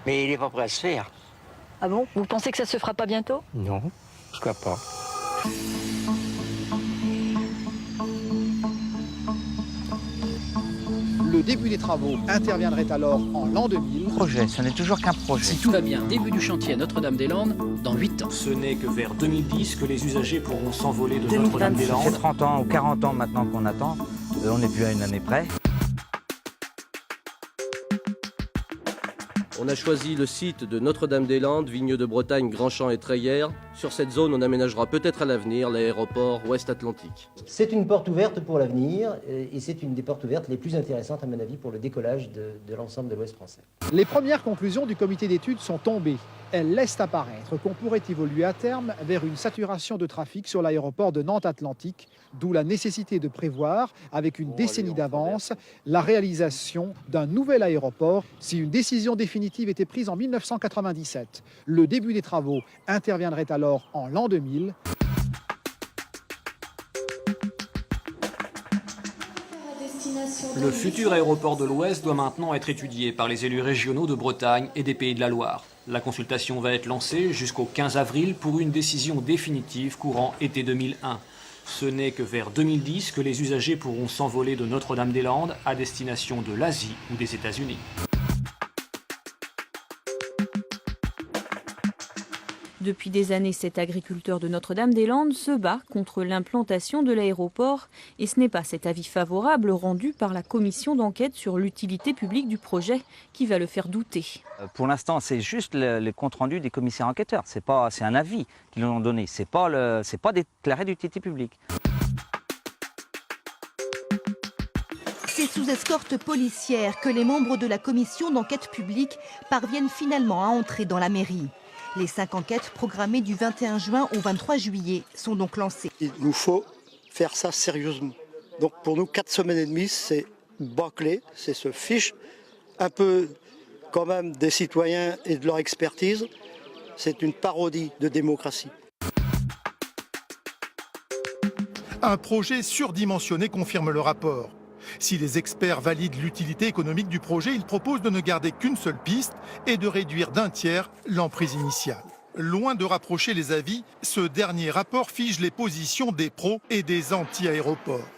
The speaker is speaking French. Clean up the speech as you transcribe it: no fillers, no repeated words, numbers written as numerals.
Mais il n'est pas prêt à se faire. Ah bon? Vous pensez que ça se fera pas bientôt? Non, je crois pas. Le début des travaux interviendrait alors en l'an 2000. Projet, ce n'est toujours qu'un projet. Si tout va bien, début du chantier à Notre-Dame-des-Landes dans 8 ans. Ce n'est que vers 2010 que les usagers pourront s'envoler de 2026, Notre-Dame-des-Landes. c'est 30 ans ou 40 ans maintenant qu'on attend. On n'est plus à une année près. On a choisi le site de Notre-Dame-des-Landes, Vigneux de Bretagne, Grand-Champ et Treillères. Sur cette zone, on aménagera peut-être à l'avenir l'aéroport Ouest-Atlantique. C'est une porte ouverte pour l'avenir et c'est une des portes ouvertes les plus intéressantes à mon avis pour le décollage de l'ensemble de l'Ouest français. Les premières conclusions du comité d'études sont tombées. Elles laissent apparaître qu'on pourrait évoluer à terme vers une saturation de trafic sur l'aéroport de Nantes-Atlantique, d'où la nécessité de prévoir, avec une décennie d'avance, la réalisation d'un nouvel aéroport si une décision définitive était prise en 1997. Le début des travaux interviendrait alors en l'an 2000. Le futur aéroport de l'Ouest doit maintenant être étudié par les élus régionaux de Bretagne et des Pays de la Loire. La consultation va être lancée jusqu'au 15 avril pour une décision définitive courant été 2001. Ce n'est que vers 2010 que les usagers pourront s'envoler de Notre-Dame-des-Landes à destination de l'Asie ou des États-Unis. Depuis des années, cet agriculteur de Notre-Dame-des-Landes se bat contre l'implantation de l'aéroport et ce n'est pas cet avis favorable rendu par la commission d'enquête sur l'utilité publique du projet qui va le faire douter. Pour l'instant, c'est juste le compte-rendu des commissaires enquêteurs. C'est un avis qu'ils nous ont donné. C'est pas déclaré d'utilité publique. C'est sous escorte policière que les membres de la commission d'enquête publique parviennent finalement à entrer dans la mairie. Les 5 enquêtes programmées du 21 juin au 23 juillet sont donc lancées. Il nous faut faire ça sérieusement. Donc pour nous, 4 semaines et demie, c'est bâclé, c'est se fiche un peu quand même des citoyens et de leur expertise. C'est une parodie de démocratie. Un projet surdimensionné confirme le rapport. Si les experts valident l'utilité économique du projet, ils proposent de ne garder qu'une seule piste et de réduire d'un tiers l'emprise initiale. Loin de rapprocher les avis, ce dernier rapport fige les positions des pros et des anti-aéroports.